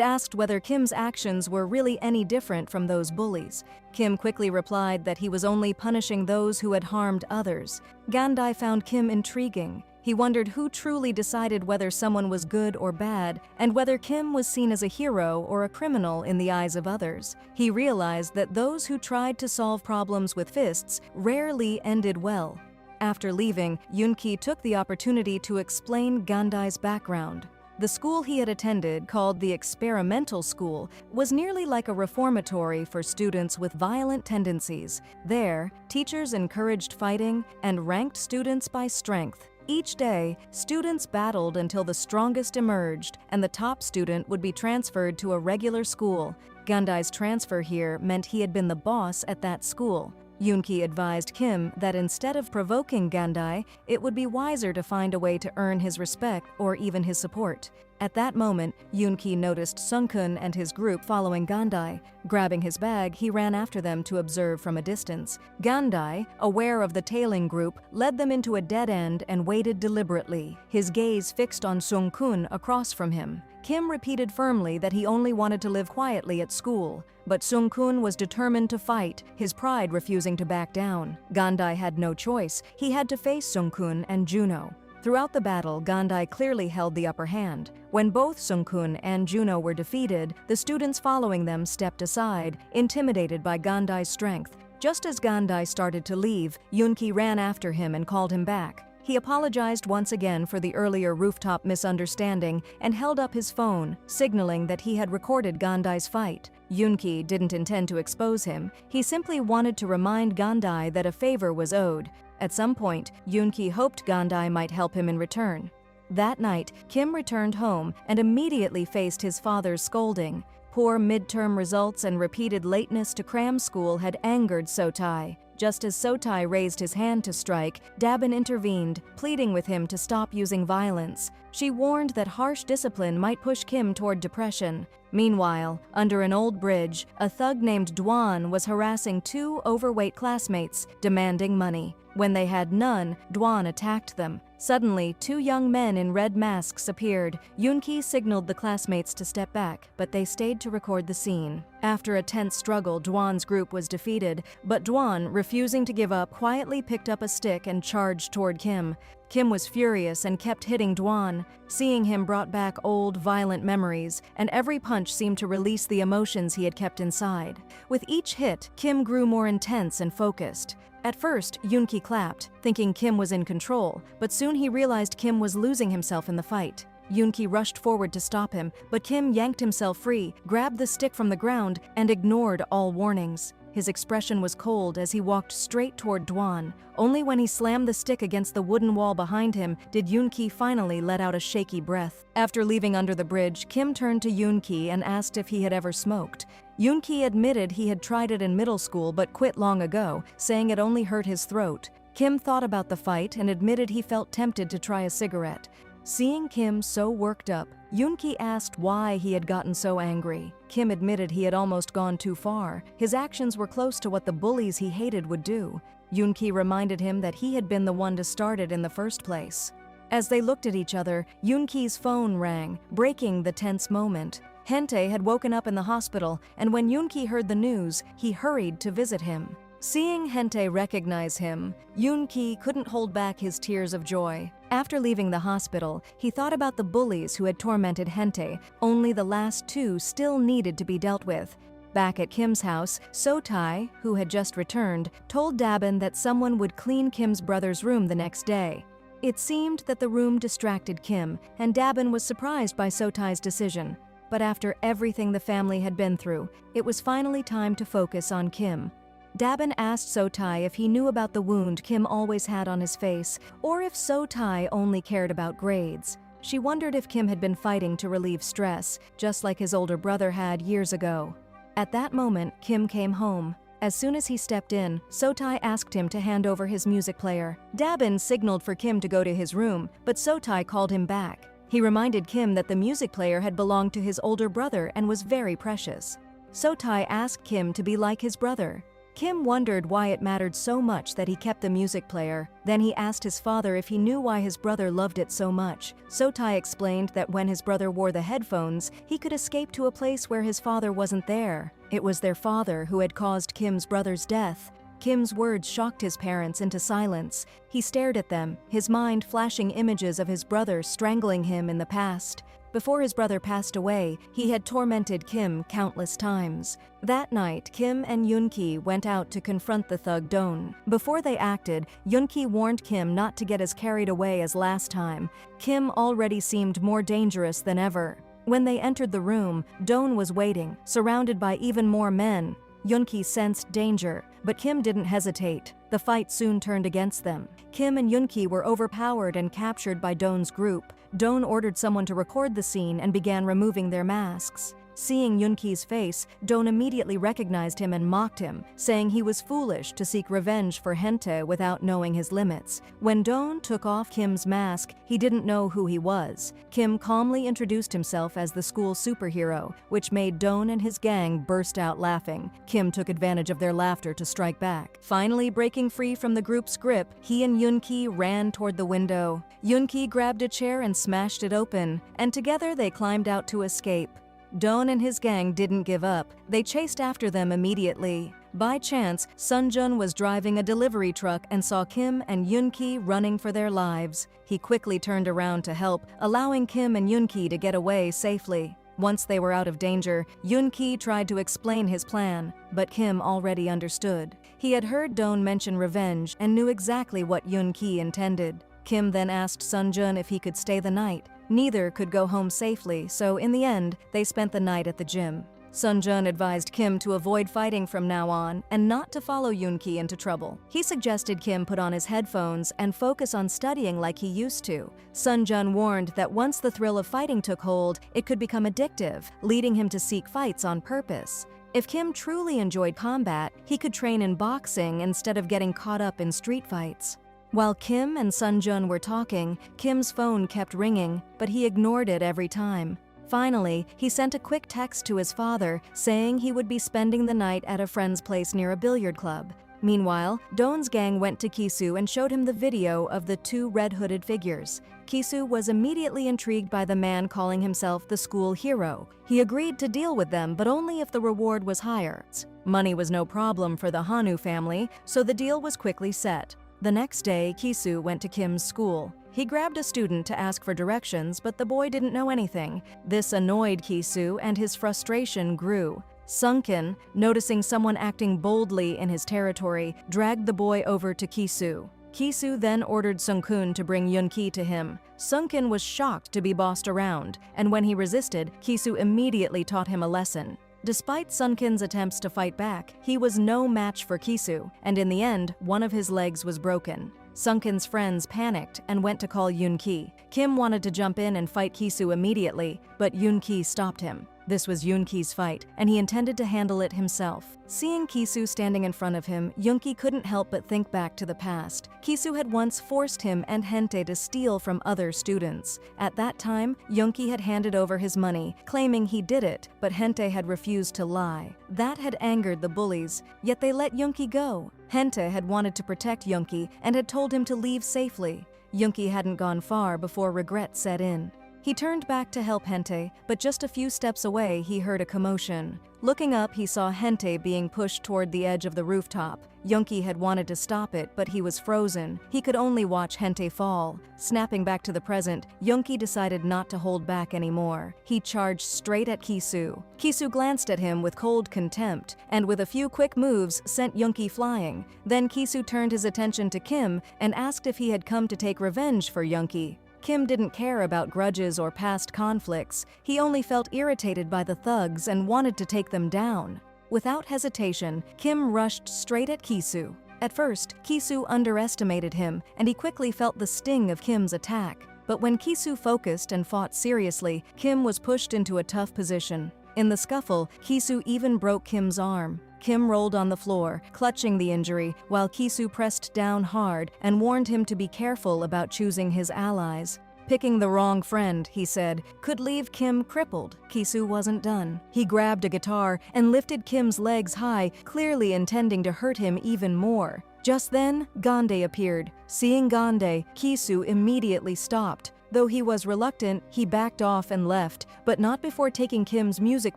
asked whether Kim's actions were really any different from those bullies. Kim quickly replied that he was only punishing those who had harmed others. Gandai found Kim intriguing. He wondered who truly decided whether someone was good or bad, and whether Kim was seen as a hero or a criminal in the eyes of others. He realized that those who tried to solve problems with fists rarely ended well. After leaving, Yoon-ki took the opportunity to explain Gandai's background. The school he had attended, called the Experimental School, was nearly like a reformatory for students with violent tendencies. There, teachers encouraged fighting and ranked students by strength. Each day, students battled until the strongest emerged, and the top student would be transferred to a regular school. Gandai's transfer here meant he had been the boss at that school. Yoon-ki advised Kim that instead of provoking Gandai, it would be wiser to find a way to earn his respect or even his support. At that moment, Yoon-ki noticed Sung-kun and his group following Gandai. Grabbing his bag, he ran after them to observe from a distance. Gandai, aware of the tailing group, led them into a dead end and waited deliberately, his gaze fixed on Sung-kun across from him. Kim repeated firmly that he only wanted to live quietly at school, but Sung-kun was determined to fight, his pride refusing to back down. Gandai had no choice. He had to face Sung-kun and Juno. Throughout the battle, Gandai clearly held the upper hand. When both Sung-kun and Juno were defeated, the students following them stepped aside, intimidated by Gandai's strength. Just as Gandai started to leave, Yoon-ki ran after him and called him back. He apologized once again for the earlier rooftop misunderstanding and held up his phone, signaling that he had recorded Gandai's fight. Yoon-ki didn't intend to expose him. He simply wanted to remind Gandai that a favor was owed. At some point, Yoon-ki hoped Gandai might help him in return. That night, Kim returned home and immediately faced his father's scolding. Poor midterm results and repeated lateness to cram school had angered So-tae. Just as So-tae raised his hand to strike, Dabin intervened, pleading with him to stop using violence. She warned that harsh discipline might push Kim toward depression. Meanwhile, under an old bridge, a thug named Dwan was harassing two overweight classmates, demanding money. When they had none, Dwan attacked them. Suddenly, two young men in red masks appeared. Yoon-ki signaled the classmates to step back, but they stayed to record the scene. After a tense struggle, Dwan's group was defeated, but Dwan, refusing to give up, quietly picked up a stick and charged toward Kim. Kim was furious and kept hitting Dwan. Seeing him brought back old, violent memories, and every punch seemed to release the emotions he had kept inside. With each hit, Kim grew more intense and focused. At first, Yoon-ki clapped, thinking Kim was in control, but soon he realized Kim was losing himself in the fight. Yoon-ki rushed forward to stop him, but Kim yanked himself free, grabbed the stick from the ground, and ignored all warnings. His expression was cold as he walked straight toward Dwan. Only when he slammed the stick against the wooden wall behind him did Yoon-ki finally let out a shaky breath. After leaving under the bridge, Kim turned to Yoon-ki and asked if he had ever smoked. Yoon-ki admitted he had tried it in middle school but quit long ago, saying it only hurt his throat. Kim thought about the fight and admitted he felt tempted to try a cigarette. Seeing Kim so worked up, Yoon-ki asked why he had gotten so angry. Kim admitted he had almost gone too far. His actions were close to what the bullies he hated would do. Yoon-ki reminded him that he had been the one to start it in the first place. As they looked at each other, Yoon-ki's phone rang, breaking the tense moment. Hente had woken up in the hospital, and when Yoon-ki heard the news, he hurried to visit him. Seeing Hente recognize him, Yoon-ki couldn't hold back his tears of joy. After leaving the hospital, he thought about the bullies who had tormented Hente. Only the last two still needed to be dealt with. Back at Kim's house, So-tae, who had just returned, told Dabin that someone would clean Kim's brother's room the next day. It seemed that the room distracted Kim, and Dabin was surprised by So-tae's decision. But after everything the family had been through, it was finally time to focus on Kim. Dabin asked So-tae if he knew about the wound Kim always had on his face, or if So-tae only cared about grades. She wondered if Kim had been fighting to relieve stress, just like his older brother had years ago. At that moment, Kim came home. As soon as he stepped in, So-tae asked him to hand over his music player. Dabin signaled for Kim to go to his room, but So-tae called him back. He reminded Kim that the music player had belonged to his older brother and was very precious. So-tae asked Kim to be like his brother. Kim wondered why it mattered so much that he kept the music player. Then he asked his father if he knew why his brother loved it so much. So-tae explained that when his brother wore the headphones, he could escape to a place where his father wasn't there. It was their father who had caused Kim's brother's death. Kim's words shocked his parents into silence. He stared at them, his mind flashing images of his brother strangling him in the past. Before his brother passed away, he had tormented Kim countless times. That night, Kim and Yoon-ki went out to confront the thug Don. Before they acted, Yoon-ki warned Kim not to get as carried away as last time. Kim already seemed more dangerous than ever. When they entered the room, Don was waiting, surrounded by even more men. Yoon-ki sensed danger, but Kim didn't hesitate. The fight soon turned against them. Kim and Yoon-ki were overpowered and captured by Don's group. Don ordered someone to record the scene and began removing their masks. Seeing Yoonki's face, Don immediately recognized him and mocked him, saying he was foolish to seek revenge for Hente without knowing his limits. When Don took off Kim's mask, he didn't know who he was. Kim calmly introduced himself as the school superhero, which made Don and his gang burst out laughing. Kim took advantage of their laughter to strike back. Finally breaking free from the group's grip, he and Yoonki ran toward the window. Yoonki grabbed a chair and smashed it open, and together they climbed out to escape. Don and his gang didn't give up. They chased after them immediately. By chance, Sunjun was driving a delivery truck and saw Kim and Yoonki running for their lives. He quickly turned around to help, allowing Kim and Yoonki to get away safely. Once they were out of danger, Yoonki tried to explain his plan, but Kim already understood. He had heard Don mention revenge and knew exactly what Yoonki intended. Kim then asked Sunjun if he could stay the night. Neither could go home safely, so in the end, they spent the night at the gym. Sunjun advised Kim to avoid fighting from now on and not to follow Yoonki into trouble. He suggested Kim put on his headphones and focus on studying like he used to. Sunjun warned that once the thrill of fighting took hold, it could become addictive, leading him to seek fights on purpose. If Kim truly enjoyed combat, he could train in boxing instead of getting caught up in street fights. While Kim and Sunjun were talking, Kim's phone kept ringing, but he ignored it every time. Finally, he sent a quick text to his father saying he would be spending the night at a friend's place near a billiard club. Meanwhile, Don's gang went to Kisu and showed him the video of the two red-hooded figures. Kisu was immediately intrigued by the man calling himself the school hero. He agreed to deal with them, but only if the reward was higher. Money was no problem for the Hanu family, so the deal was quickly set. The next day, Kisu went to Kim's school. He grabbed a student to ask for directions, but the boy didn't know anything. This annoyed Kisu, and his frustration grew. Sunkin, noticing someone acting boldly in his territory, dragged the boy over to Kisu. Kisu then ordered Sungkun to bring Yoonki to him. Sunkin was shocked to be bossed around, and when he resisted, Kisu immediately taught him a lesson. Despite Sunkin's attempts to fight back, he was no match for Kisu, and in the end, one of his legs was broken. Sunkin's friends panicked and went to call Yoonki. Kim wanted to jump in and fight Kisu immediately, but Yoonki stopped him. This was Yoonki's fight, and he intended to handle it himself. Seeing Kisu standing in front of him, Yoonki couldn't help but think back to the past. Kisu had once forced him and Hente to steal from other students. At that time, Yoonki had handed over his money, claiming he did it, but Hente had refused to lie. That had angered the bullies, yet they let Yoonki go. Hente had wanted to protect Yoonki and had told him to leave safely. Yoonki hadn't gone far before regret set in. He turned back to help Hente, but just a few steps away he heard a commotion. Looking up, he saw Hente being pushed toward the edge of the rooftop. Yoonki had wanted to stop it, but he was frozen. He could only watch Hente fall. Snapping back to the present, Yoonki decided not to hold back anymore. He charged straight at Kisu. Kisu glanced at him with cold contempt, and with a few quick moves, sent Yoonki flying. Then Kisu turned his attention to Kim and asked if he had come to take revenge for Yoonki. Kim didn't care about grudges or past conflicts. He only felt irritated by the thugs and wanted to take them down. Without hesitation, Kim rushed straight at Kisu. At first, Kisu underestimated him, and he quickly felt the sting of Kim's attack. But when Kisu focused and fought seriously, Kim was pushed into a tough position. In the scuffle, Kisu even broke Kim's arm. Kim rolled on the floor, clutching the injury, while Kisu pressed down hard and warned him to be careful about choosing his allies. Picking the wrong friend, he said, could leave Kim crippled. Kisu wasn't done. He grabbed a guitar and lifted Kim's legs high, clearly intending to hurt him even more. Just then, Gande appeared. Seeing Gande, Kisu immediately stopped. Though he was reluctant, he backed off and left, but not before taking Kim's music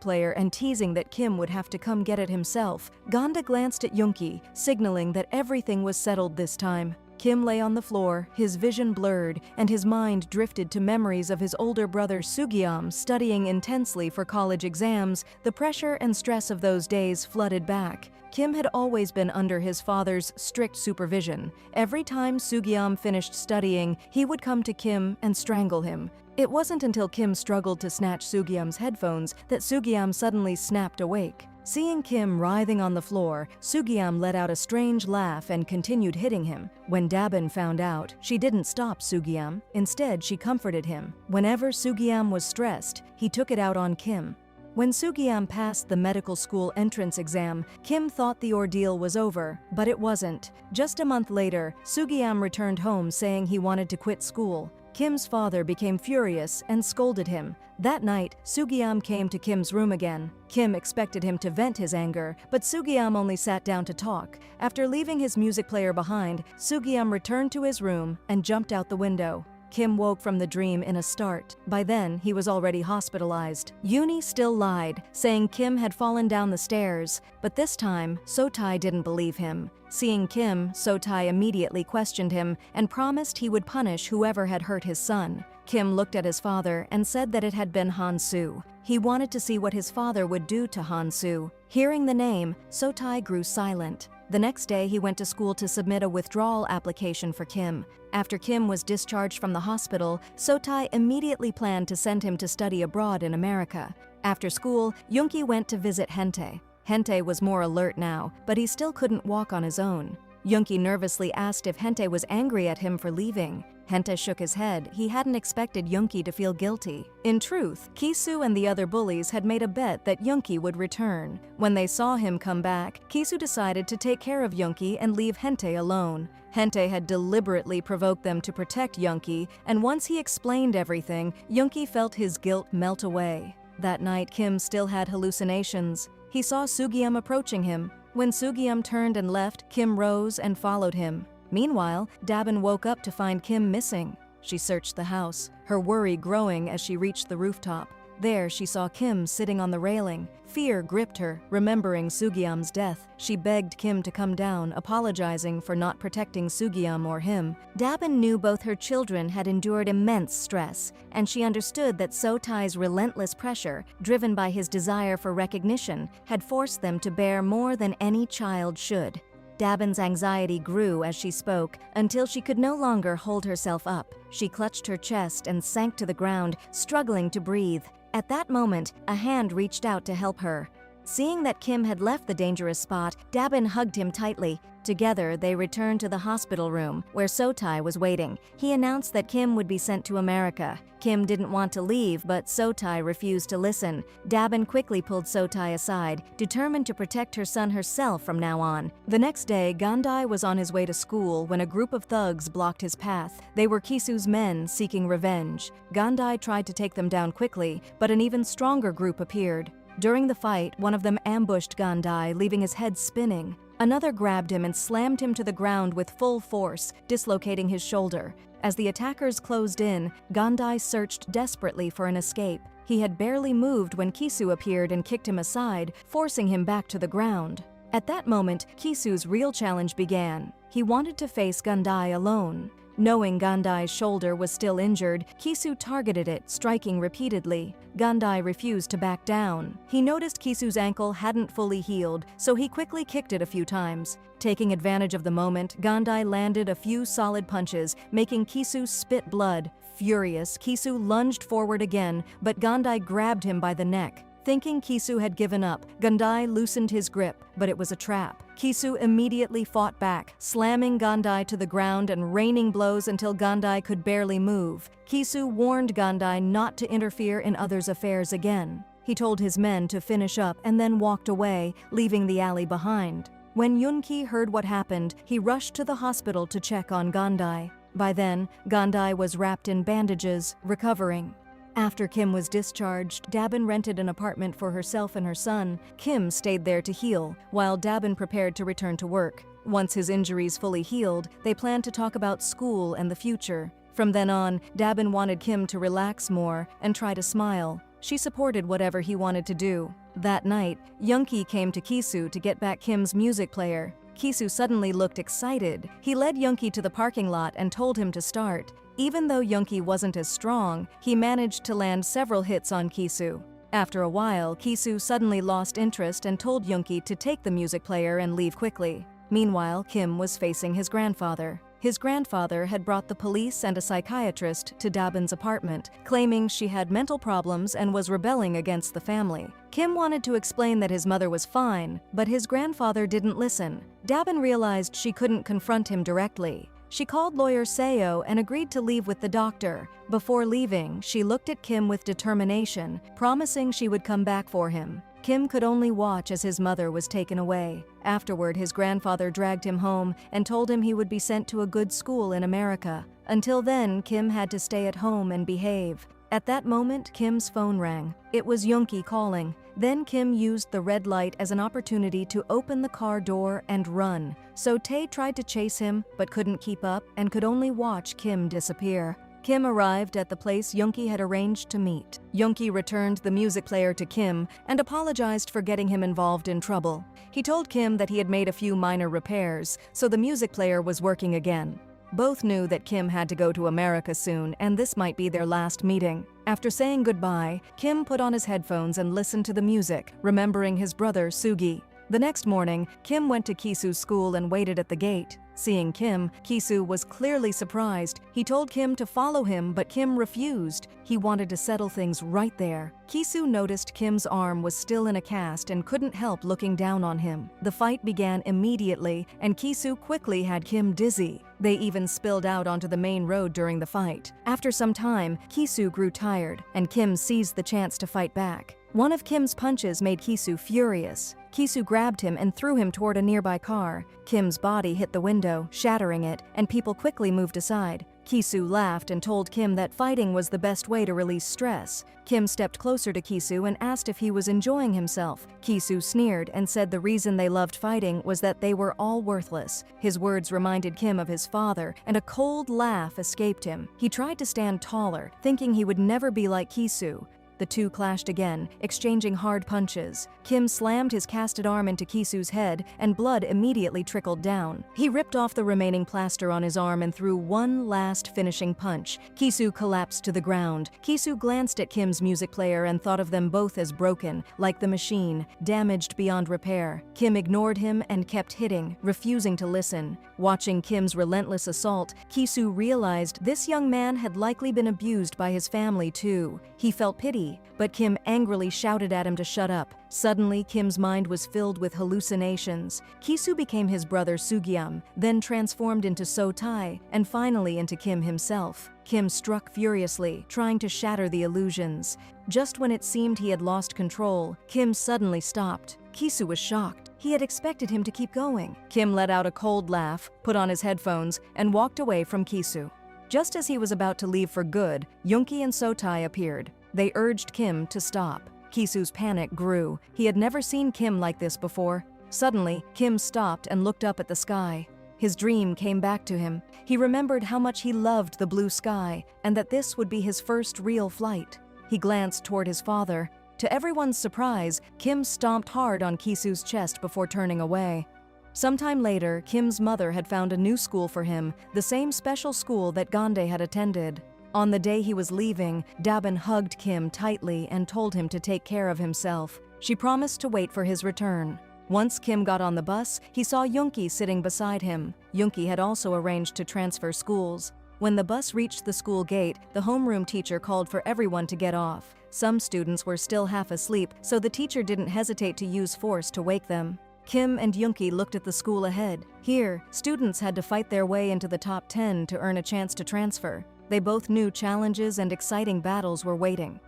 player and teasing that Kim would have to come get it himself. Gande glanced at Yoonki, signaling that everything was settled this time. Kim lay on the floor, his vision blurred, and his mind drifted to memories of his older brother Sugyeom studying intensely for college exams. The pressure and stress of those days flooded back. Kim had always been under his father's strict supervision. Every time Sugyeom finished studying, he would come to Kim and strangle him. It wasn't until Kim struggled to snatch Sugyeom's headphones that Sugyeom suddenly snapped awake. Seeing Kim writhing on the floor, Sugyeom let out a strange laugh and continued hitting him. When Dabin found out, she didn't stop Sugyeom. Instead, she comforted him. Whenever Sugyeom was stressed, he took it out on Kim. When Sugiyam passed the medical school entrance exam, Kim thought the ordeal was over, but it wasn't. Just a month later, Sugiyam returned home saying he wanted to quit school. Kim's father became furious and scolded him. That night, Sugiyam came to Kim's room again. Kim expected him to vent his anger, but Sugiyam only sat down to talk. After leaving his music player behind, Sugiyam returned to his room and jumped out the window. Kim woke from the dream in a start. By then, he was already hospitalized. Yoonhee still lied, saying Kim had fallen down the stairs, but this time, So-tae didn't believe him. Seeing Kim, So-tae immediately questioned him and promised he would punish whoever had hurt his son. Kim looked at his father and said that it had been Han-soo. He wanted to see what his father would do to Han-soo. Hearing the name, So-tae grew silent. The next day, he went to school to submit a withdrawal application for Kim. After Kim was discharged from the hospital, So-tae immediately planned to send him to study abroad in America. After school, Yoonhee went to visit Hente. Hente was more alert now, but he still couldn't walk on his own. Yoonhee nervously asked if Hente was angry at him for leaving. Hente shook his head. He hadn't expected Yoonhee to feel guilty. In truth, Kisoo and the other bullies had made a bet that Yoonhee would return. When they saw him come back, Kisoo decided to take care of Yoonhee and leave Hente alone. Hente had deliberately provoked them to protect Yoonhee, and once he explained everything, Yoonhee felt his guilt melt away. That night, Kim still had hallucinations. He saw Sugiyam approaching him. When Sugiyam turned and left, Kim rose and followed him. Meanwhile, Dabin woke up to find Kim missing. She searched the house, her worry growing as she reached the rooftop. There, she saw Kim sitting on the railing. Fear gripped her, remembering Sugiyam's death. She begged Kim to come down, apologizing for not protecting Sugiyam or him. Dabin knew both her children had endured immense stress, and she understood that So-tae's relentless pressure, driven by his desire for recognition, had forced them to bear more than any child should. Dabin's anxiety grew as she spoke, until she could no longer hold herself up. She clutched her chest and sank to the ground, struggling to breathe. At that moment, a hand reached out to help her. Seeing that Kim had left the dangerous spot, Dabin hugged him tightly. Together, they returned to the hospital room, where So-tae was waiting. He announced that Kim would be sent to America. Kim didn't want to leave, but So-tae refused to listen. Dabin quickly pulled So-tae aside, determined to protect her son herself from now on. The next day, Gandai was on his way to school when a group of thugs blocked his path. They were Kisoo's men seeking revenge. Gandai tried to take them down quickly, but an even stronger group appeared. During the fight, one of them ambushed Gandai, leaving his head spinning. Another grabbed him and slammed him to the ground with full force, dislocating his shoulder. As the attackers closed in, Gandai searched desperately for an escape. He had barely moved when Kisoo appeared and kicked him aside, forcing him back to the ground. At that moment, Kisoo's real challenge began. He wanted to face Gandai alone. Knowing Gandai's shoulder was still injured, Kisoo targeted it, striking repeatedly. Gandai refused to back down. He noticed Kisoo's ankle hadn't fully healed, so he quickly kicked it a few times. Taking advantage of the moment, Gandai landed a few solid punches, making Kisoo spit blood. Furious, Kisoo lunged forward again, but Gandai grabbed him by the neck. Thinking Kisoo had given up, Gandai loosened his grip, but it was a trap. Kisoo immediately fought back, slamming Gandai to the ground and raining blows until Gandai could barely move. Kisoo warned Gandai not to interfere in others' affairs again. He told his men to finish up and then walked away, leaving the alley behind. When Yoonhee heard what happened, he rushed to the hospital to check on Gandai. By then, Gandai was wrapped in bandages, recovering. After Kim was discharged, Dabin rented an apartment for herself and her son. Kim stayed there to heal, while Dabin prepared to return to work. Once his injuries fully healed, they planned to talk about school and the future. From then on, Dabin wanted Kim to relax more and try to smile. She supported whatever he wanted to do. That night, Yoonhee came to Kisoo to get back Kim's music player. Kisoo suddenly looked excited. He led Yoonhee to the parking lot and told him to start. Even though Yoonhee wasn't as strong, he managed to land several hits on Kisoo. After a while, Kisoo suddenly lost interest and told Yoonhee to take the music player and leave quickly. Meanwhile, Kim was facing his grandfather. His grandfather had brought the police and a psychiatrist to Dabin's apartment, claiming she had mental problems and was rebelling against the family. Kim wanted to explain that his mother was fine, but his grandfather didn't listen. Dabin realized she couldn't confront him directly. She called lawyer Seo and agreed to leave with the doctor. Before leaving, she looked at Kim with determination, promising she would come back for him. Kim could only watch as his mother was taken away. Afterward, his grandfather dragged him home and told him he would be sent to a good school in America. Until then, Kim had to stay at home and behave. At that moment, Kim's phone rang. It was Yoongi calling. Then Kim used the red light as an opportunity to open the car door and run. So Tae tried to chase him, but couldn't keep up and could only watch Kim disappear. Kim arrived at the place Yoongi had arranged to meet. Yoongi returned the music player to Kim and apologized for getting him involved in trouble. He told Kim that he had made a few minor repairs, so the music player was working again. Both knew that Kim had to go to America soon, and this might be their last meeting. After saying goodbye, Kim put on his headphones and listened to the music, remembering his brother Sugi. The next morning, Kim went to Kisu's school and waited at the gate. Seeing Kim, Kisu was clearly surprised. He told Kim to follow him, but Kim refused. He wanted to settle things right there. Kisu noticed Kim's arm was still in a cast and couldn't help looking down on him. The fight began immediately, and Kisu quickly had Kim dizzy. They even spilled out onto the main road during the fight. After some time, Kisu grew tired, and Kim seized the chance to fight back. One of Kim's punches made Kisu furious. Kisu grabbed him and threw him toward a nearby car. Kim's body hit the window, shattering it, and people quickly moved aside. Kisu laughed and told Kim that fighting was the best way to release stress. Kim stepped closer to Kisu and asked if he was enjoying himself. Kisu sneered and said the reason they loved fighting was that they were all worthless. His words reminded Kim of his father, and a cold laugh escaped him. He tried to stand taller, thinking he would never be like Kisu. The two clashed again, exchanging hard punches. Kim slammed his casted arm into Kisu's head, and blood immediately trickled down. He ripped off the remaining plaster on his arm and threw one last finishing punch. Kisu collapsed to the ground. Kisu glanced at Kim's music player and thought of them both as broken, like the machine, damaged beyond repair. Kim ignored him and kept hitting, refusing to listen. Watching Kim's relentless assault, Kisu realized this young man had likely been abused by his family too. He felt pity, but Kim angrily shouted at him to shut up. Suddenly, Kim's mind was filled with hallucinations. Kisu became his brother Sugyam, then transformed into So Tae, and finally into Kim himself. Kim struck furiously, trying to shatter the illusions. Just when it seemed he had lost control, Kim suddenly stopped. Kisu was shocked. He had expected him to keep going. Kim let out a cold laugh, put on his headphones, and walked away from Kisu. Just as he was about to leave for good, Yoongi and So Tae appeared. They urged Kim to stop. Kisu's panic grew. He had never seen Kim like this before. Suddenly, Kim stopped and looked up at the sky. His dream came back to him. He remembered how much he loved the blue sky, and that this would be his first real flight. He glanced toward his father. To everyone's surprise, Kim stomped hard on Kisu's chest before turning away. Sometime later, Kim's mother had found a new school for him, the same special school that Gande had attended. On the day he was leaving, Dabin hugged Kim tightly and told him to take care of himself. She promised to wait for his return. Once Kim got on the bus, he saw Yoongi sitting beside him. Yoongi had also arranged to transfer schools. When the bus reached the school gate, the homeroom teacher called for everyone to get off. Some students were still half asleep, so the teacher didn't hesitate to use force to wake them. Kim and Yoongi looked at the school ahead. Here, students had to fight their way into the top 10 to earn a chance to transfer. They both knew challenges and exciting battles were waiting.